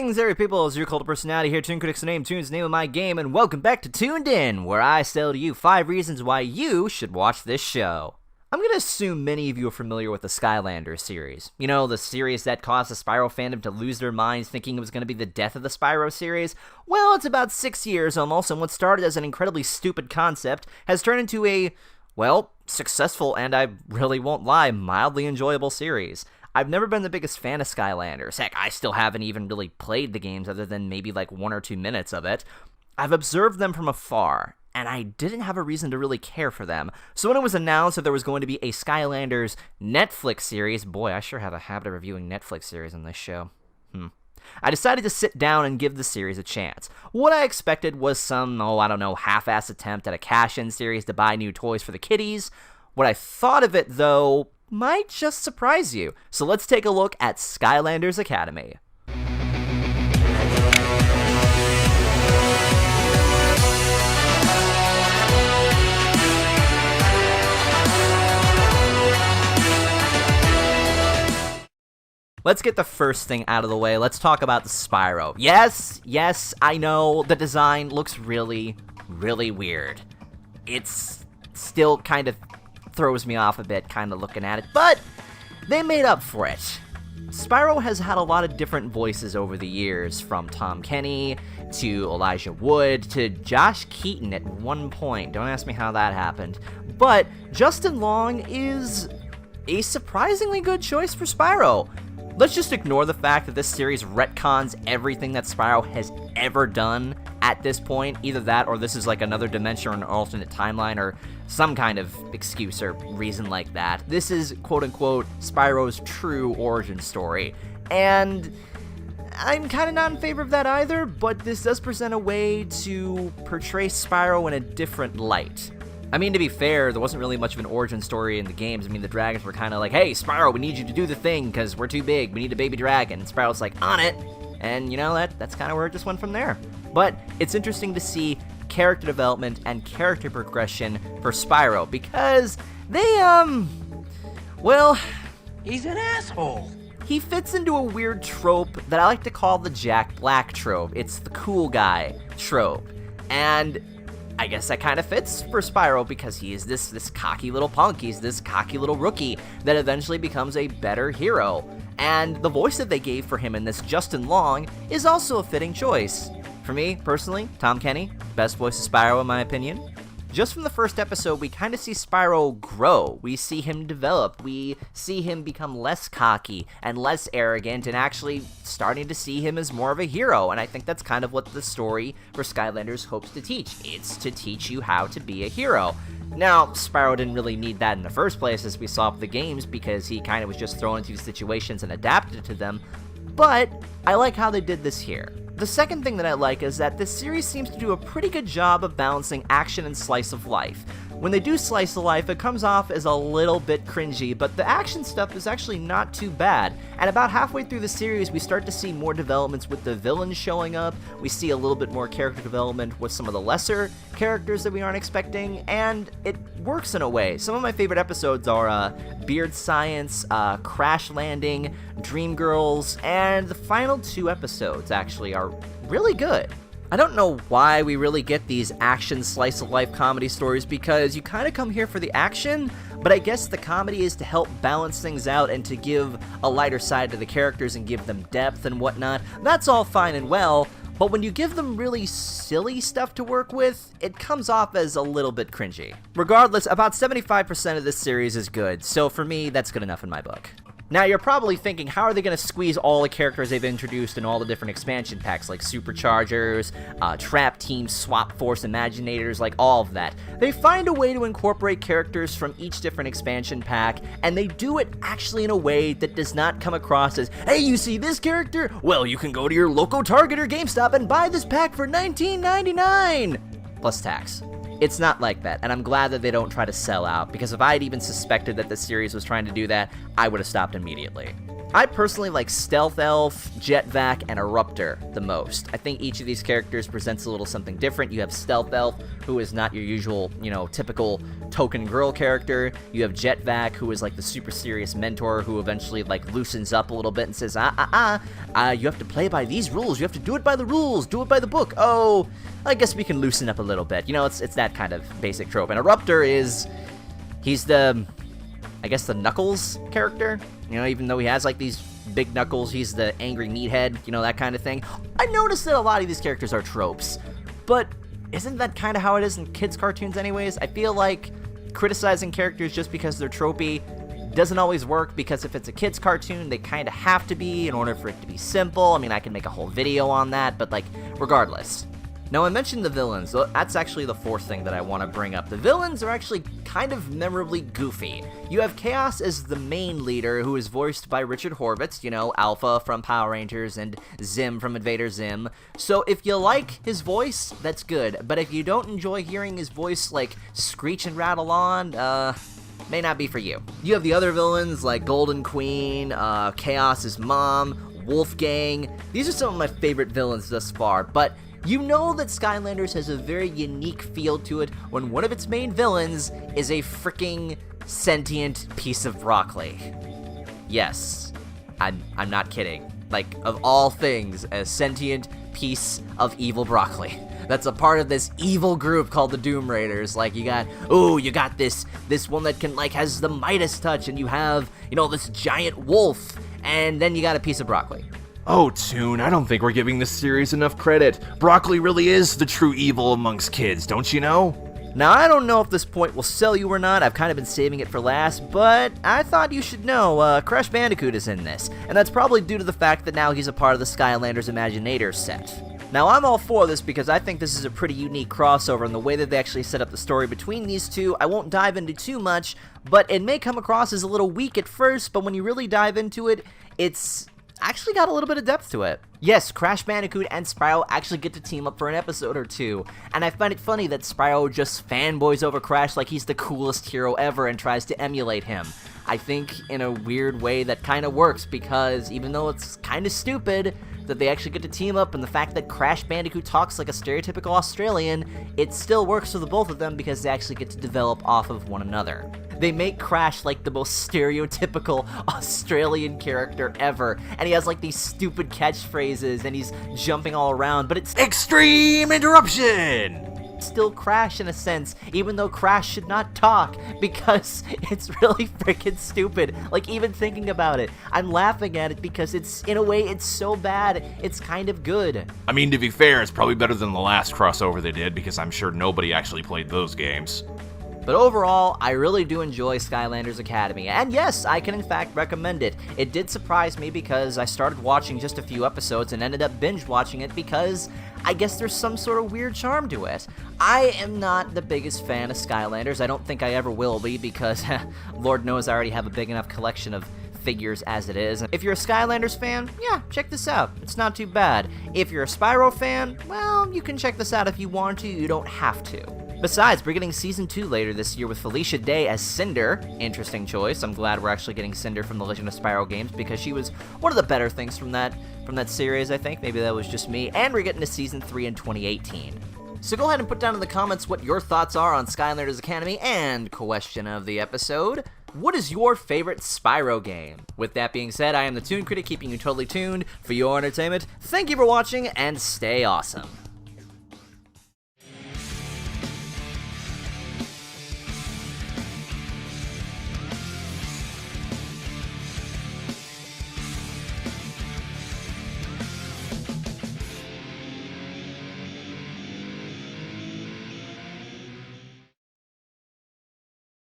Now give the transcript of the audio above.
Greetings, every people, it's your cult of personality here, ToonKritic's name, Tooned's name of my game, and welcome back to Tooned In, where I tell you 5 reasons why you should watch this show. I'm gonna assume many of you are familiar with the Skylanders series. You know, the series that caused the Spyro fandom to lose their minds thinking it was gonna be the death of the Spyro series? Well, it's about 6 years almost, and what started as an incredibly stupid concept has turned into a, well, successful and I really won't lie, mildly enjoyable series. I've never been the biggest fan of Skylanders. Heck, I still haven't even really played the games other than maybe like 1 or 2 minutes of it. I've observed them from afar, and I didn't have a reason to really care for them. So when it was announced that there was going to be a Skylanders Netflix series, boy, I sure have a habit of reviewing Netflix series on this show. I decided to sit down and give the series a chance. What I expected was some, half-ass attempt at a cash-in series to buy new toys for the kiddies. What I thought of it, though, might just surprise you. So let's take a look at Skylanders Academy. Let's get the first thing out of the way. Let's talk about the Spyro. Yes, I know the design looks really, really weird. It's still kind of throws me off a bit kind of looking at it, but they made up for it. Spyro has had a lot of different voices over the years, from Tom Kenny to Elijah Wood to Josh Keaton at one point. Don't ask me how that happened. But Justin Long is a surprisingly good choice for Spyro. Let's just ignore the fact that this series retcons everything that Spyro has ever done at this point. Either that or this is like another dimension or an alternate timeline or some kind of excuse or reason like that. This is, quote-unquote, Spyro's true origin story. And I'm kind of not in favor of that either, but this does present a way to portray Spyro in a different light. I mean, to be fair, there wasn't really much of an origin story in the games. I mean, the dragons were kind of like, hey, Spyro, we need you to do the thing because we're too big. We need a baby dragon. And Spyro's like, on it. And, you know, that's kind of where it just went from there. But it's interesting to see character development and character progression for Spyro because they, well, he's an asshole. He fits into a weird trope that I like to call the Jack Black trope. It's the cool guy trope. And I guess that kind of fits for Spyro because he is this cocky little punk. He's this cocky little rookie that eventually becomes a better hero. And the voice that they gave for him in this, Justin Long, is also a fitting choice. For me, personally, Tom Kenny, best voice of Spyro in my opinion. Just from the first episode, we kind of see Spyro grow. We see him develop. We see him become less cocky and less arrogant and actually starting to see him as more of a hero. And I think that's kind of what the story for Skylanders hopes to teach. It's to teach you how to be a hero. Now, Spyro didn't really need that in the first place, as we saw with the games, because he kind of was just thrown into situations and adapted to them. But I like how they did this here. The second thing that I like is that this series seems to do a pretty good job of balancing action and slice of life. When they do slice of life, it comes off as a little bit cringy, but the action stuff is actually not too bad. And about halfway through the series, we start to see more developments with the villains showing up, we see a little bit more character development with some of the lesser characters that we aren't expecting, and it works in a way. Some of my favorite episodes are Beard Science, Crash Landing, Dreamgirls, and the final 2 episodes actually are really good. I don't know why we really get these action slice-of-life comedy stories because you kind of come here for the action, but I guess the comedy is to help balance things out and to give a lighter side to the characters and give them depth and whatnot. That's all fine and well, but when you give them really silly stuff to work with, it comes off as a little bit cringy. Regardless, about 75% of this series is good, so for me, that's good enough in my book. Now, you're probably thinking, how are they going to squeeze all the characters they've introduced in all the different expansion packs, like Superchargers, Trap Team, Swap Force, Imaginators, like all of that? They find a way to incorporate characters from each different expansion pack, and they do it actually in a way that does not come across as, hey, you see this character? Well, you can go to your local Target or GameStop and buy this pack for $19.99! Plus tax. It's not like that, and I'm glad that they don't try to sell out, because if I had even suspected that the series was trying to do that, I would have stopped immediately. I personally like Stealth Elf, Jetvac, and Eruptor the most. I think each of these characters presents a little something different. You have Stealth Elf, who is not your usual, typical token girl character. You have Jetvac, who is like the super serious mentor who eventually like loosens up a little bit and says, you have to play by these rules. You have to do it by the rules. Do it by the book. Oh, I guess we can loosen up a little bit. It's that kind of basic trope. And Eruptor he's the Knuckles character. Even though he has like these big knuckles, he's the angry meathead, that kind of thing. I noticed that a lot of these characters are tropes, but isn't that kind of how it is in kids' cartoons anyways? I feel like criticizing characters just because they're tropey doesn't always work, because if it's a kids' cartoon, they kind of have to be in order for it to be simple. I mean, I can make a whole video on that, but regardless. Now, I mentioned the villains. That's actually the fourth thing that I want to bring up. The villains are actually kind of memorably goofy. You have Chaos as the main leader, who is voiced by Richard Horvitz, Alpha from Power Rangers and Zim from Invader Zim. So if you like his voice, that's good. But if you don't enjoy hearing his voice, screech and rattle on, may not be for you. You have the other villains, like Golden Queen, Chaos's mom, Wolfgang. These are some of my favorite villains thus far, but you know that Skylanders has a very unique feel to it when one of its main villains is a freaking sentient piece of broccoli. Yes, I'm not kidding. Of all things, a sentient piece of evil broccoli. That's a part of this evil group called the Doom Raiders. You got this one that can, has the Midas touch, and you have, this giant wolf, and then you got a piece of broccoli. Oh, Toon, I don't think we're giving this series enough credit. Broccoli really is the true evil amongst kids, don't you know? Now, I don't know if this point will sell you or not. I've kind of been saving it for last, but I thought you should know, Crash Bandicoot is in this, and that's probably due to the fact that now he's a part of the Skylanders Imaginators set. Now, I'm all for this because I think this is a pretty unique crossover, and the way that they actually set up the story between these two, I won't dive into too much, but it may come across as a little weak at first, but when you really dive into it, it's actually got a little bit of depth to it. Yes, Crash Bandicoot and Spyro actually get to team up for an episode or two, and I find it funny that Spyro just fanboys over Crash like he's the coolest hero ever and tries to emulate him. I think in a weird way that kind of works, because even though it's kind of stupid that they actually get to team up, and the fact that Crash Bandicoot talks like a stereotypical Australian, it still works for the both of them because they actually get to develop off of one another. They make Crash the most stereotypical Australian character ever, and he has these stupid catchphrases, and he's jumping all around, but it's Extreme Interruption! Still Crash in a sense, even though Crash should not talk, because it's really freaking stupid. Even thinking about it, I'm laughing at it because in a way, it's so bad, it's kind of good. I mean, to be fair, it's probably better than the last crossover they did, because I'm sure nobody actually played those games. But overall, I really do enjoy Skylanders Academy, and yes, I can in fact recommend it. It did surprise me because I started watching just a few episodes and ended up binge watching it because I guess there's some sort of weird charm to it. I am not the biggest fan of Skylanders. I don't think I ever will be because Lord knows I already have a big enough collection of figures as it is. If you're a Skylanders fan, yeah, check this out. It's not too bad. If you're a Spyro fan, well, you can check this out if you want to. You don't have to. Besides, we're getting Season 2 later this year with Felicia Day as Cinder. Interesting choice. I'm glad we're actually getting Cinder from the Legend of Spyro games because she was one of the better things from that series, I think. Maybe that was just me. And we're getting to Season 3 in 2018. So go ahead and put down in the comments what your thoughts are on Skylanders Academy, and question of the episode, what is your favorite Spyro game? With that being said, I am the Toon Critic, keeping you totally tuned for your entertainment. Thank you for watching, and stay awesome.